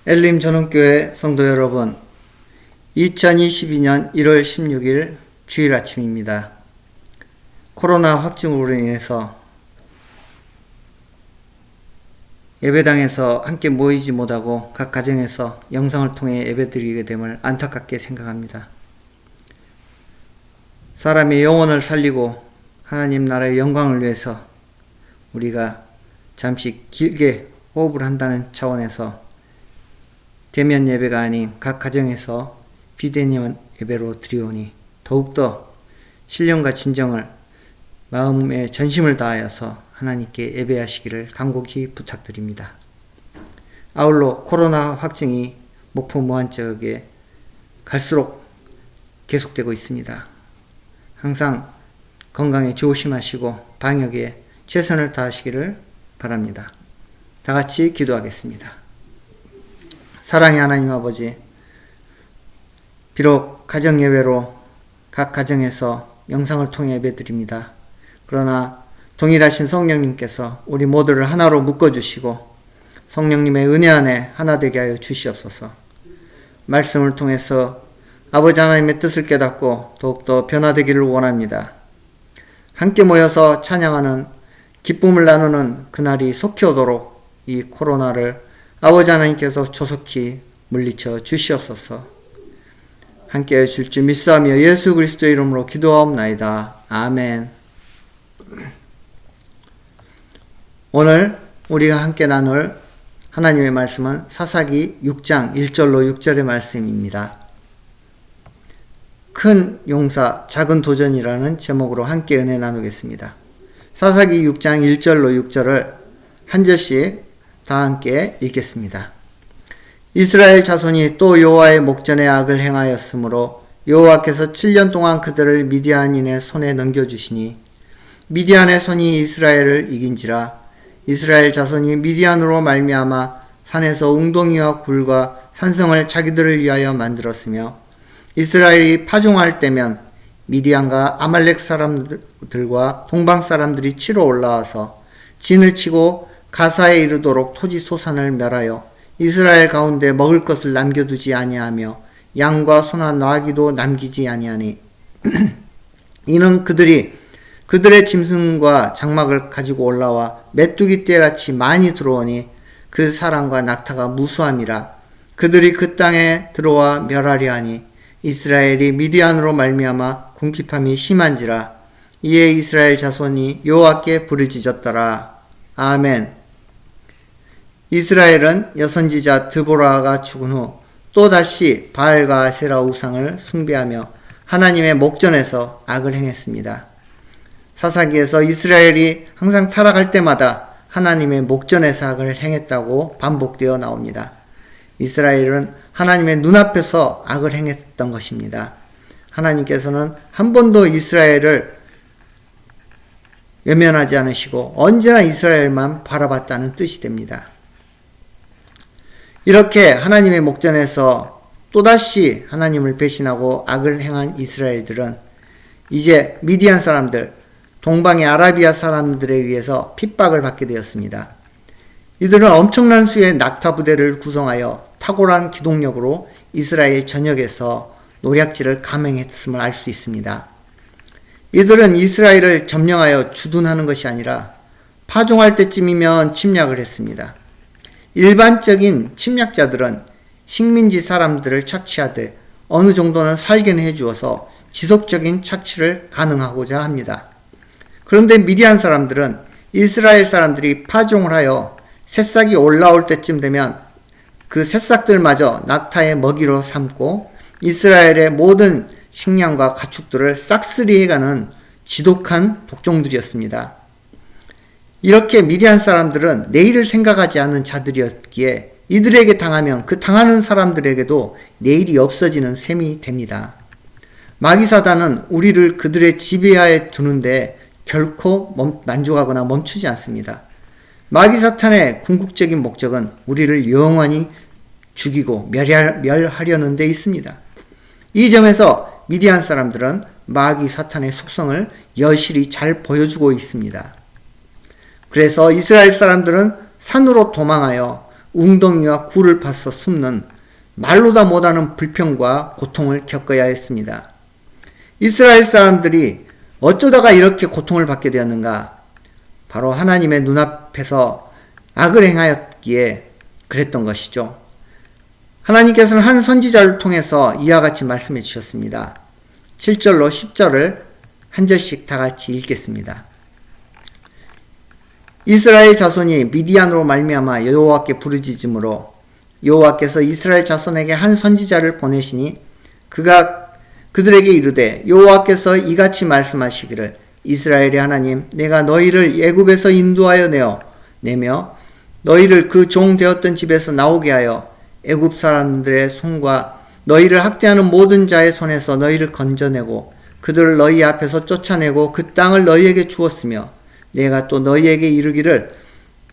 엘림 전원교회 성도 여러분, 2022년 1월 16일 주일 아침입니다. 코로나 확진으로 인해서 예배당에서 함께 모이지 못하고 각 가정에서 영상을 통해 예배드리게 됨을 안타깝게 생각합니다. 사람의 영혼을 살리고 하나님 나라의 영광을 위해서 우리가 잠시 길게 호흡을 한다는 차원에서 대면 예배가 아닌 각 가정에서 비대면 예배로 드리오니 더욱더 신령과 진정을 마음의 전심을 다하여서 하나님께 예배하시기를 간곡히 부탁드립니다. 아울러 코로나 확진이 목포 무안 지역에 갈수록 계속되고 있습니다. 항상 건강에 조심하시고 방역에 최선을 다하시기를 바랍니다. 다 같이 기도하겠습니다. 사랑의 하나님 아버지, 비록 가정예배로 각 가정에서 영상을 통해 예배드립니다. 그러나 동일하신 성령님께서 우리 모두를 하나로 묶어주시고 성령님의 은혜 안에 하나 되게 하여 주시옵소서. 말씀을 통해서 아버지 하나님의 뜻을 깨닫고 더욱더 변화되기를 원합니다. 함께 모여서 찬양하는 기쁨을 나누는 그날이 속히 오도록 이 코로나를 아버지 하나님께서 조속히 물리쳐 주시옵소서. 함께해 줄 줄 믿사오며 예수 그리스도의 이름으로 기도하옵나이다. 아멘. 오늘 우리가 함께 나눌 하나님의 말씀은 사사기 6장 1절로 6절의 말씀입니다. 큰 용사 작은 도전이라는 제목으로 함께 은혜 나누겠습니다. 사사기 6장 1절로 6절을 한 절씩 다 함께 읽겠습니다. 이스라엘 자손이 또 여호와의 목전에 악을 행하였으므로 여호와께서 7년 동안 그들을 미디안인의 손에 넘겨주시니 미디안의 손이 이스라엘을 이긴지라. 이스라엘 자손이 미디안으로 말미암아 산에서 웅덩이와 굴과 산성을 자기들을 위하여 만들었으며 이스라엘이 파종할 때면 미디안과 아말렉 사람들과 동방 사람들이 치러 올라와서 진을 치고 가사에 이르도록 토지 소산을 멸하여 이스라엘 가운데 먹을 것을 남겨두지 아니하며 양과 소나 나귀도 남기지 아니하니 이는 그들의 짐승과 장막을 가지고 올라와 메뚜기 떼같이 많이 들어오니 그 사람과 낙타가 무수함이라. 그들이 그 땅에 들어와 멸하려 하니 이스라엘이 미디안으로 말미암아 궁핍함이 심한지라. 이에 이스라엘 자손이 여호와께 부르짖었더라. 아멘. 이스라엘은 여선지자 드보라가 죽은 후 또다시 바알과 아세라 우상을 숭배하며 하나님의 목전에서 악을 행했습니다. 사사기에서 이스라엘이 항상 타락할 때마다 하나님의 목전에서 악을 행했다고 반복되어 나옵니다. 이스라엘은 하나님의 눈앞에서 악을 행했던 것입니다. 하나님께서는 한 번도 이스라엘을 외면하지 않으시고 언제나 이스라엘만 바라봤다는 뜻이 됩니다. 이렇게 하나님의 목전에서 또다시 하나님을 배신하고 악을 행한 이스라엘들은 이제 미디안 사람들, 동방의 아라비아 사람들에 의해서 핍박을 받게 되었습니다. 이들은 엄청난 수의 낙타 부대를 구성하여 탁월한 기동력으로 이스라엘 전역에서 노략질을 감행했음을 알 수 있습니다. 이들은 이스라엘을 점령하여 주둔하는 것이 아니라 파종할 때쯤이면 침략을 했습니다. 일반적인 침략자들은 식민지 사람들을 착취하되 어느 정도는 살게는 해주어서 지속적인 착취를 가능하고자 합니다. 그런데 미디안 사람들은 이스라엘 사람들이 파종을 하여 새싹이 올라올 때쯤 되면 그 새싹들마저 낙타의 먹이로 삼고 이스라엘의 모든 식량과 가축들을 싹쓸이 해가는 지독한 독종들이었습니다. 이렇게 미디안 사람들은 내일을 생각하지 않는 자들이었기에 이들에게 당하면 그 당하는 사람들에게도 내일이 없어지는 셈이 됩니다. 마귀사단은 우리를 그들의 지배하에 두는데 결코 만족하거나 멈추지 않습니다. 마귀사탄의 궁극적인 목적은 우리를 영원히 죽이고 멸하려는 데 있습니다. 이 점에서 미디안 사람들은 마귀사탄의 속성을 여실히 잘 보여주고 있습니다. 그래서 이스라엘 사람들은 산으로 도망하여 웅덩이와 굴을 파서 숨는 말로 다 못하는 불평과 고통을 겪어야 했습니다. 이스라엘 사람들이 어쩌다가 이렇게 고통을 받게 되었는가? 바로 하나님의 눈앞에서 악을 행하였기에 그랬던 것이죠. 하나님께서는 한 선지자를 통해서 이와 같이 말씀해 주셨습니다. 7절로 10절을 한 절씩 다 같이 읽겠습니다. 이스라엘 자손이 미디안으로 말미암아 여호와께 부르짖음으로 여호와께서 이스라엘 자손에게 한 선지자를 보내시니 그가 그들에게 이르되 여호와께서 이같이 말씀하시기를 이스라엘의 하나님 내가 너희를 애굽에서 인도하여 내며 너희를 그 종 되었던 집에서 나오게 하여 애굽 사람들의 손과 너희를 학대하는 모든 자의 손에서 너희를 건져내고 그들을 너희 앞에서 쫓아내고 그 땅을 너희에게 주었으며 내가 또 너희에게 이르기를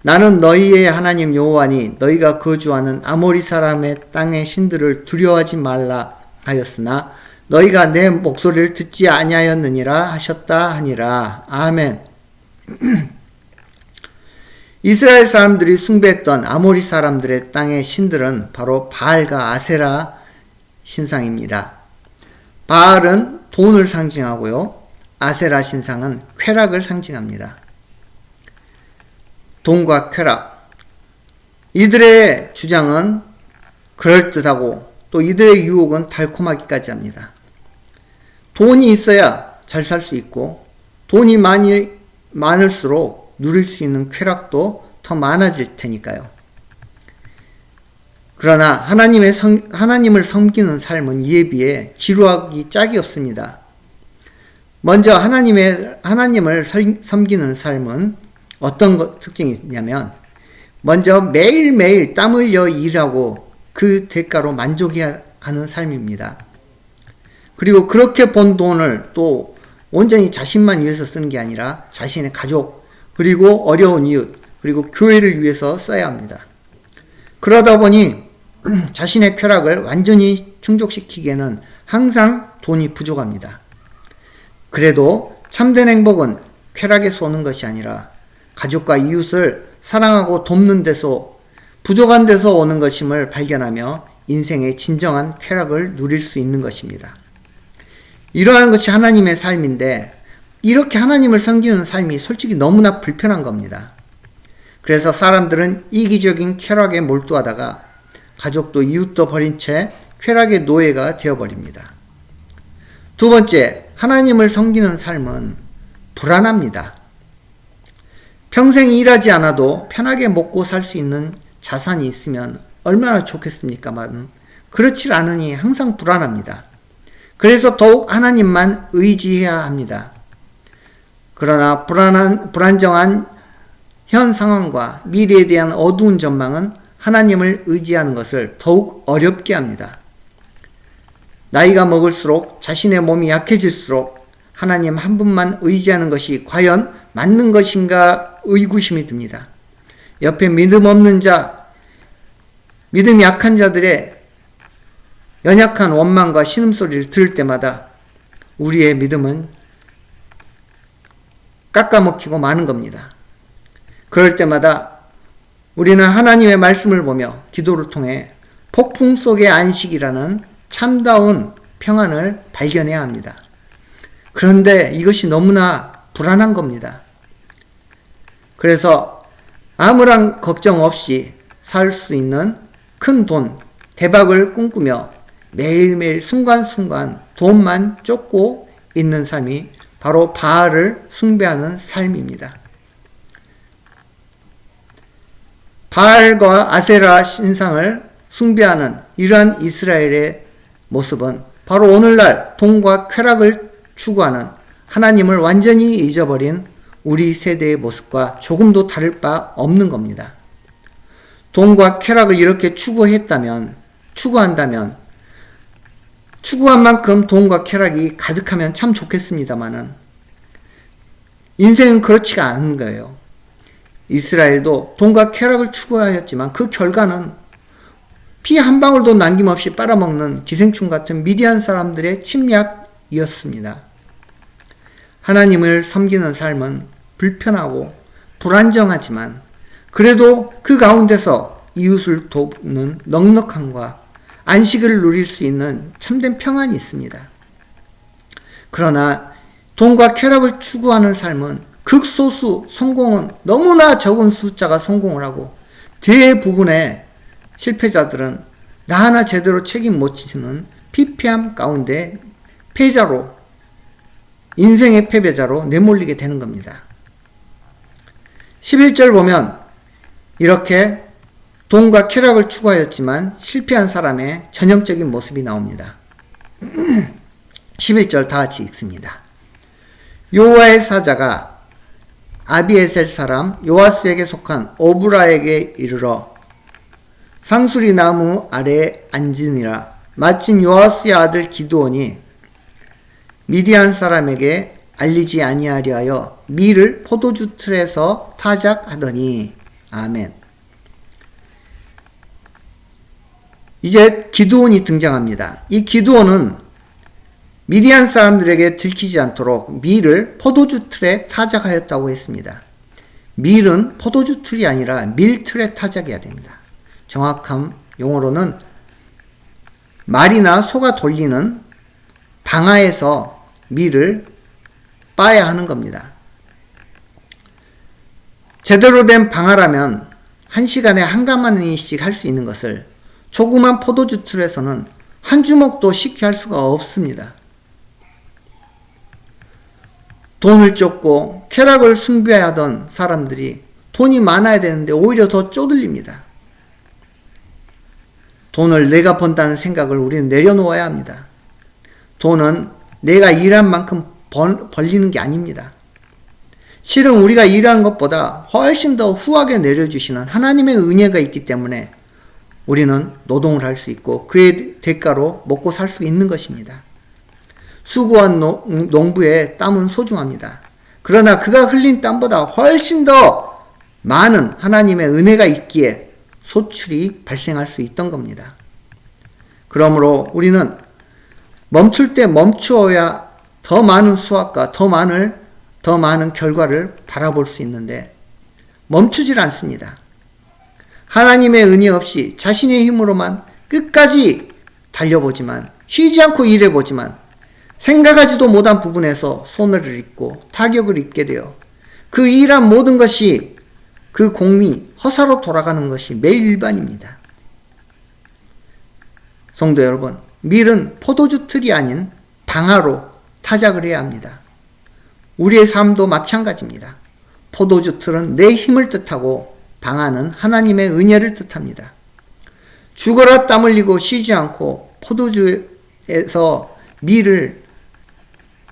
나는 너희의 하나님 여호와니 너희가 거주하는 아모리 사람의 땅의 신들을 두려워하지 말라 하였으나 너희가 내 목소리를 듣지 아니하였느니라 하셨다 하니라. 아멘. 이스라엘 사람들이 숭배했던 아모리 사람들의 땅의 신들은 바로 바알과 아세라 신상입니다. 바알은 돈을 상징하고요. 아세라 신상은 쾌락을 상징합니다. 돈과 쾌락. 이들의 주장은 그럴듯하고 또 이들의 유혹은 달콤하기까지 합니다. 돈이 있어야 잘 살 수 있고 돈이 많을수록 누릴 수 있는 쾌락도 더 많아질 테니까요. 그러나 하나님을 섬기는 삶은 이에 비해 지루하기 짝이 없습니다. 먼저 하나님을 섬기는 삶은 어떤 특징이 있냐면 먼저 매일매일 땀 흘려 일하고 그 대가로 만족해야 하는 삶입니다. 그리고 그렇게 번 돈을 또 온전히 자신만 위해서 쓰는 게 아니라 자신의 가족, 그리고 어려운 이웃, 그리고 교회를 위해서 써야 합니다. 그러다 보니 자신의 쾌락을 완전히 충족시키기에는 항상 돈이 부족합니다. 그래도 참된 행복은 쾌락에서 오는 것이 아니라 가족과 이웃을 사랑하고 돕는 데서 부족한 데서 오는 것임을 발견하며 인생의 진정한 쾌락을 누릴 수 있는 것입니다. 이러한 것이 하나님의 삶인데 이렇게 하나님을 섬기는 삶이 솔직히 너무나 불편한 겁니다. 그래서 사람들은 이기적인 쾌락에 몰두하다가 가족도 이웃도 버린 채 쾌락의 노예가 되어버립니다. 두 번째, 하나님을 섬기는 삶은 불안합니다. 평생 일하지 않아도 편하게 먹고 살 수 있는 자산이 있으면 얼마나 좋겠습니까만 그렇지 않으니 항상 불안합니다. 그래서 더욱 하나님만 의지해야 합니다. 그러나 불안정한 현 상황과 미래에 대한 어두운 전망은 하나님을 의지하는 것을 더욱 어렵게 합니다. 나이가 먹을수록 자신의 몸이 약해질수록 하나님 한 분만 의지하는 것이 과연 맞는 것인가 의구심이 듭니다. 옆에 믿음 없는 자, 믿음이 약한 자들의 연약한 원망과 신음소리를 들을 때마다 우리의 믿음은 깎아먹히고 마는 겁니다. 그럴 때마다 우리는 하나님의 말씀을 보며 기도를 통해 폭풍 속의 안식이라는 참다운 평안을 발견해야 합니다. 그런데 이것이 너무나 불안한 겁니다. 그래서 아무런 걱정 없이 살 수 있는 큰 돈, 대박을 꿈꾸며 매일매일 순간순간 돈만 쫓고 있는 삶이 바로 바알을 숭배하는 삶입니다. 바알과 아세라 신상을 숭배하는 이러한 이스라엘의 모습은 바로 오늘날 돈과 쾌락을 추구하는 하나님을 완전히 잊어버린 우리 세대의 모습과 조금도 다를 바 없는 겁니다. 돈과 쾌락을 이렇게 추구한다면 추구한 만큼 돈과 쾌락이 가득하면 참 좋겠습니다만은 인생은 그렇지가 않은 거예요. 이스라엘도 돈과 쾌락을 추구하였지만 그 결과는 피 한 방울도 남김없이 빨아먹는 기생충 같은 미디안 사람들의 침략이었습니다. 하나님을 섬기는 삶은 불편하고 불안정하지만 그래도 그 가운데서 이웃을 돕는 넉넉함과 안식을 누릴 수 있는 참된 평안이 있습니다. 그러나 돈과 쾌락을 추구하는 삶은 극소수 성공은 너무나 적은 숫자가 성공을 하고 대부분의 실패자들은 나 하나 제대로 책임 못 지는 피폐함 가운데 패자로, 인생의 패배자로 내몰리게 되는 겁니다. 11절 보면 이렇게 돈과 쾌락을 추구하였지만 실패한 사람의 전형적인 모습이 나옵니다. 11절 다 같이 읽습니다. 여호와의 사자가 아비에셀 사람 요아스에게 속한 오브라에게 이르러 상수리 나무 아래에 앉으니라. 마침 요아스의 아들 기드온이 미디안 사람에게 알리지 아니하려 하여 밀을 포도주 틀에서 타작하더니. 아멘. 이제 기드온이 등장합니다. 이 기드온은 미디안 사람들에게 들키지 않도록 밀을 포도주 틀에 타작하였다고 했습니다. 밀은 포도주 틀이 아니라 밀틀에 타작해야 됩니다. 정확한 용어로는 말이나 소가 돌리는 방아에서 밀을 빻아야 하는 겁니다. 제대로 된 방아라면 1시간에 한 가마니씩 할 수 있는 것을 조그만 포도주 틀에서는 한 주먹도 쉽게 할 수가 없습니다. 돈을 쫓고 쾌락을 숭배하던 사람들이 돈이 많아야 되는데 오히려 더 쪼들립니다. 돈을 내가 번다는 생각을 우리는 내려놓아야 합니다. 돈은 내가 일한 만큼 벌리는 게 아닙니다. 실은 우리가 일하는 것보다 훨씬 더 후하게 내려주시는 하나님의 은혜가 있기 때문에 우리는 노동을 할 수 있고 그의 대가로 먹고 살 수 있는 것입니다. 수고한 농부의 땀은 소중합니다. 그러나 그가 흘린 땀보다 훨씬 더 많은 하나님의 은혜가 있기에 소출이 발생할 수 있던 겁니다. 그러므로 우리는 멈출 때 멈추어야 더 많은 수확과 더 많은 결과를 바라볼 수 있는데 멈추질 않습니다. 하나님의 은혜 없이 자신의 힘으로만 끝까지 달려보지만 쉬지 않고 일해보지만 생각하지도 못한 부분에서 손해를 입고 타격을 입게 되어 그 일한 모든 것이 그 공이 허사로 돌아가는 것이 매일 일반입니다. 성도 여러분, 밀은 포도주 틀이 아닌 방아로 타작을 해야 합니다. 우리의 삶도 마찬가지입니다. 포도주 틀은 내 힘을 뜻하고 방아는 하나님의 은혜를 뜻합니다. 죽어라 땀 흘리고 쉬지 않고 포도주에서 밀을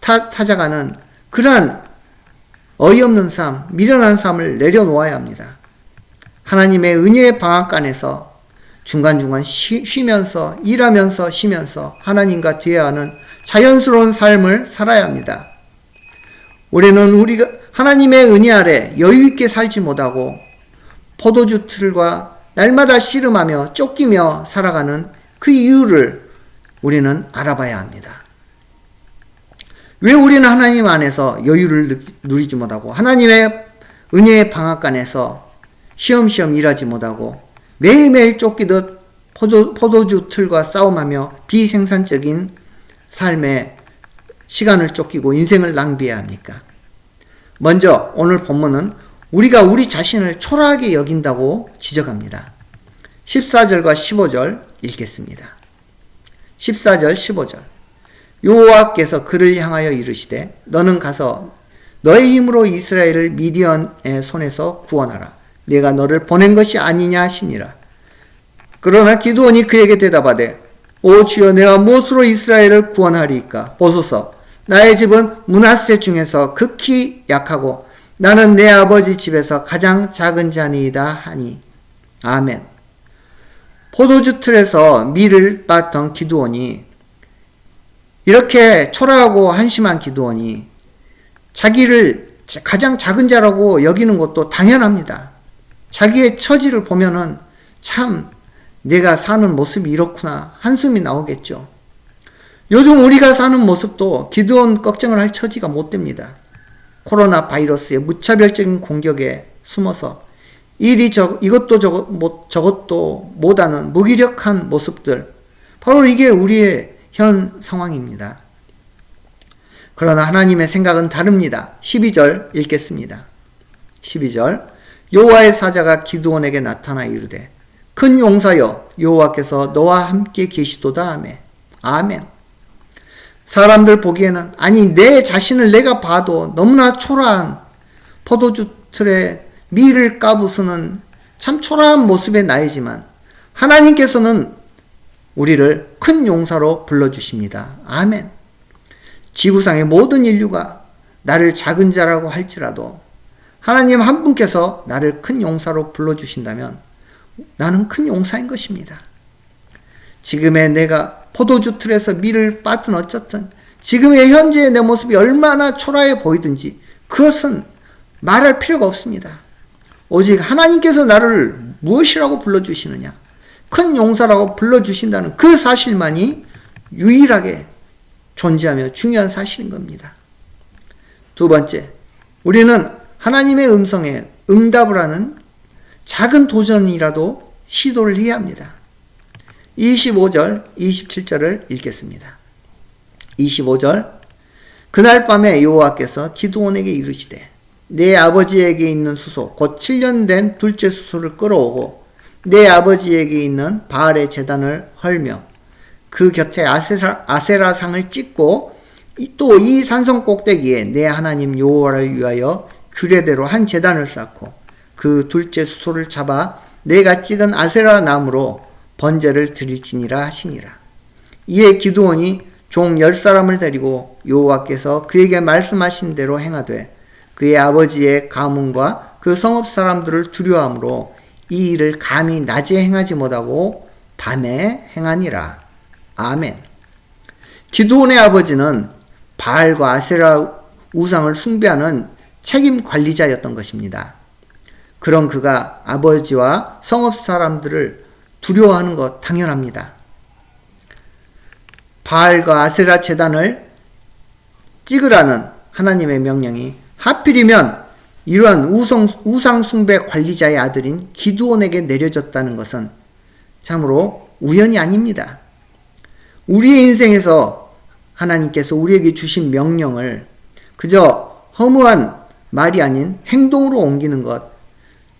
타작하는 그러한 어이없는 삶, 미련한 삶을 내려놓아야 합니다. 하나님의 은혜의 방앗간에서 중간중간 쉬면서 일하면서 쉬면서 하나님과 대화하는 자연스러운 삶을 살아야 합니다. 우리는 우리가 하나님의 은혜 아래 여유있게 살지 못하고 포도주 틀과 날마다 씨름하며 쫓기며 살아가는 그 이유를 우리는 알아봐야 합니다. 왜 우리는 하나님 안에서 여유를 누리지 못하고 하나님의 은혜의 방앗간에서 쉬엄쉬엄 일하지 못하고 매일매일 쫓기듯 포도주 틀과 싸움하며 비생산적인 삶에 시간을 쫓기고 인생을 낭비해야 합니까? 먼저 오늘 본문은 우리가 우리 자신을 초라하게 여긴다고 지적합니다. 14절과 15절 읽겠습니다. 14절 15절 여호와께서 그를 향하여 이르시되 너는 가서 너의 힘으로 이스라엘을 미디안의 손에서 구원하라. 내가 너를 보낸 것이 아니냐 하시니라. 그러나 기드온이 그에게 대답하되 오 주여 내가 무엇으로 이스라엘을 구원하리이까? 보소서 나의 집은 므낫세 중에서 극히 약하고 나는 내 아버지 집에서 가장 작은 자니이다 하니. 아멘. 포도주 틀에서 밀을 빻던 기드온이 이렇게 초라하고 한심한 기드온이 자기를 가장 작은 자라고 여기는 것도 당연합니다. 자기의 처지를 보면은 참 내가 사는 모습이 이렇구나 한숨이 나오겠죠. 요즘 우리가 사는 모습도 기드온 걱정을 할 처지가 못 됩니다. 코로나 바이러스의 무차별적인 공격에 숨어서 이것도 저것도 못하는 무기력한 모습들, 바로 이게 우리의 현 상황입니다. 그러나 하나님의 생각은 다릅니다. 12절 읽겠습니다. 12절 여호와의 사자가 기드온에게 나타나 이르되 큰 용사여 여호와께서 너와 함께 계시도다 하매 아멘. 사람들 보기에는 아니 내 자신을 내가 봐도 너무나 초라한 포도주 틀에 밀을 까부수는 참 초라한 모습의 나이지만 하나님께서는 우리를 큰 용사로 불러주십니다. 아멘. 지구상의 모든 인류가 나를 작은 자라고 할지라도 하나님 한 분께서 나를 큰 용사로 불러주신다면 나는 큰 용사인 것입니다. 지금의 내가 포도주 틀에서 밀을 빻든 어쨌든 지금의 현재의 내 모습이 얼마나 초라해 보이든지 그것은 말할 필요가 없습니다. 오직 하나님께서 나를 무엇이라고 불러주시느냐, 큰 용사라고 불러주신다는 그 사실만이 유일하게 존재하며 중요한 사실인 겁니다. 두 번째, 우리는 하나님의 음성에 응답을 하는 작은 도전이라도 시도를 해야 합니다. 25절, 27절을 읽겠습니다. 25절 그날 밤에 여호와께서 기드온에게 이르시되 내 아버지에게 있는 수소 곧 7년 된 둘째 수소를 끌어오고 내 아버지에게 있는 바알의 제단을 헐며 그 곁에 아세라상을 찍고 또 이 산성 꼭대기에 내 하나님 여호와를 위하여 규례대로 한 제단을 쌓고 그 둘째 수소를 잡아 내가 찍은 아세라 나무로 번제를 드릴지니라 하시니라. 이에 기드온이 종 10사람을 데리고 여호와께서 그에게 말씀하신 대로 행하되 그의 아버지의 가문과 그 성읍 사람들을 두려워하므로 이 일을 감히 낮에 행하지 못하고 밤에 행하니라. 아멘. 기드온의 아버지는 바알과 아세라 우상을 숭배하는 책임 관리자였던 것입니다. 그런 그가 아버지와 성읍 사람들을 두려워하는 것 당연합니다. 바알과 아세라 제단을 찍으라는 하나님의 명령이 하필이면 이러한 우상 숭배 관리자의 아들인 기드온에게 내려졌다는 것은 참으로 우연이 아닙니다. 우리의 인생에서 하나님께서 우리에게 주신 명령을 그저 허무한 말이 아닌 행동으로 옮기는 것,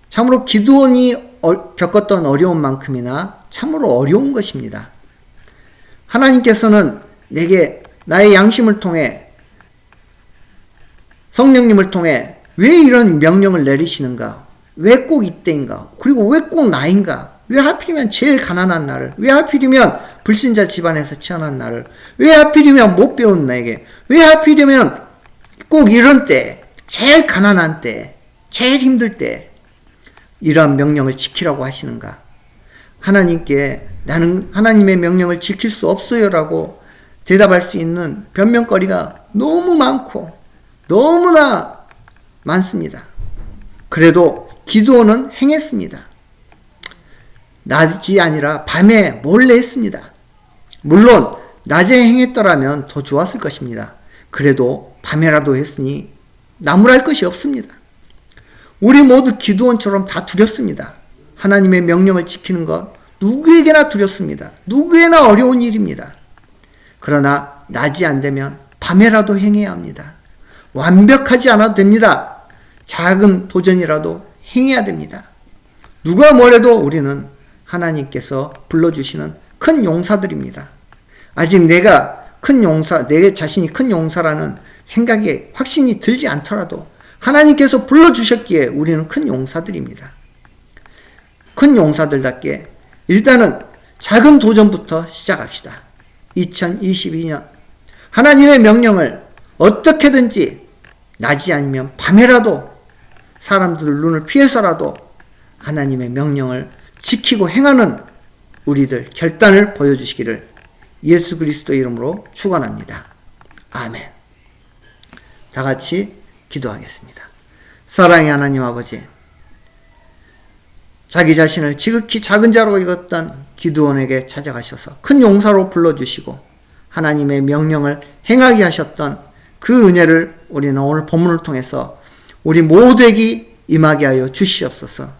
참으로 기드온이 겪었던 어려움만큼이나 참으로 어려운 것입니다. 하나님께서는 내게 나의 양심을 통해 성령님을 통해 왜 이런 명령을 내리시는가? 왜 꼭 이때인가? 그리고 왜 꼭 나인가? 왜 하필이면 제일 가난한 나를? 왜 하필이면 불신자 집안에서 태어난 나를? 왜 하필이면 못 배운 나에게? 왜 하필이면 꼭 이런 때, 제일 가난한 때, 제일 힘들 때 이러한 명령을 지키라고 하시는가? 하나님께 나는 하나님의 명령을 지킬 수 없어요라고 대답할 수 있는 변명거리가 너무 많고 너무나 많습니다. 그래도 기드온은 행했습니다. 낮이 아니라 밤에 몰래 했습니다. 물론 낮에 행했더라면 더 좋았을 것입니다. 그래도 밤에라도 했으니 나무랄 것이 없습니다. 우리 모두 기드온처럼 다 두렵습니다. 하나님의 명령을 지키는 것 누구에게나 두렵습니다. 누구에나 어려운 일입니다. 그러나 낮이 안 되면 밤에라도 행해야 합니다. 완벽하지 않아도 됩니다. 작은 도전이라도 행해야 됩니다. 누가 뭐래도 우리는 하나님께서 불러주시는 큰 용사들입니다. 아직 내가 큰 용사, 내 자신이 큰 용사라는 생각에 확신이 들지 않더라도 하나님께서 불러주셨기에 우리는 큰 용사들입니다. 큰 용사들답게 일단은 작은 도전부터 시작합시다. 2022년 하나님의 명령을 어떻게든지 낮이 아니면 밤에라도 사람들 눈을 피해서라도 하나님의 명령을 지키고 행하는 우리들 결단을 보여주시기를 예수 그리스도 이름으로 축원합니다. 아멘. 다 같이 기도하겠습니다. 사랑의 하나님 아버지, 자기 자신을 지극히 작은 자로 여겼던 기드온에게 찾아가셔서 큰 용사로 불러주시고 하나님의 명령을 행하게 하셨던 그 은혜를 우리는 오늘 본문을 통해서 우리 모두에게 임하게 하여 주시옵소서.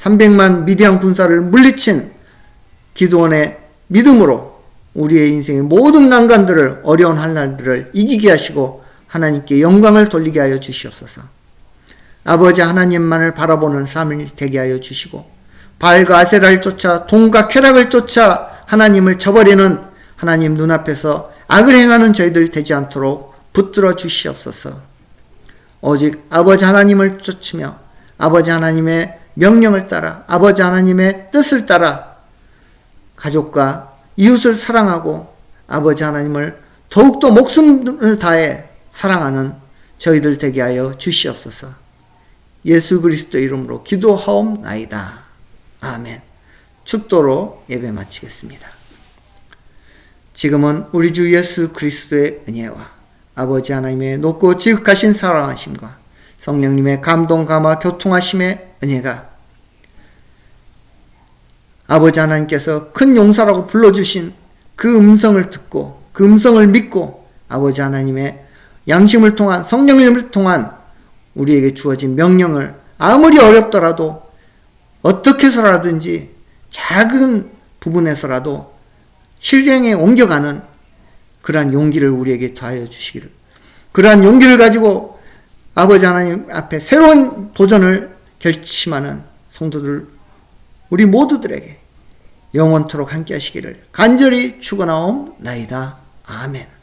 300만 미디안 군사를 물리친 기드온의 믿음으로 우리의 인생의 모든 난관들을, 어려운 한날들을 이기게 하시고 하나님께 영광을 돌리게 하여 주시옵소서. 아버지 하나님만을 바라보는 삶이 되게 하여 주시고 바알과 아세라를 쫓아 돈과 쾌락을 쫓아 하나님을 저버리는 하나님 눈앞에서 악을 행하는 저희들 되지 않도록 붙들어 주시옵소서. 오직 아버지 하나님을 쫓으며 아버지 하나님의 명령을 따라 아버지 하나님의 뜻을 따라 가족과 이웃을 사랑하고 아버지 하나님을 더욱더 목숨을 다해 사랑하는 저희들 되게 하여 주시옵소서. 예수 그리스도 이름으로 기도하옵나이다. 아멘. 축도로 예배 마치겠습니다. 지금은 우리 주 예수 그리스도의 은혜와 아버지 하나님의 높고 지극하신 사랑하심과 성령님의 감동 감화 교통하심의 은혜가 아버지 하나님께서 큰 용사라고 불러주신 그 음성을 듣고 그 음성을 믿고 아버지 하나님의 양심을 통한 성령님을 통한 우리에게 주어진 명령을 아무리 어렵더라도 어떻게 해서라든지 작은 부분에서라도 실행에 옮겨가는 그러한 용기를 우리에게 더하여 주시기를, 그러한 용기를 가지고 아버지 하나님 앞에 새로운 도전을 결심하는 성도들 우리 모두들에게 영원토록 함께 하시기를 간절히 축원하옵나이다. 아멘.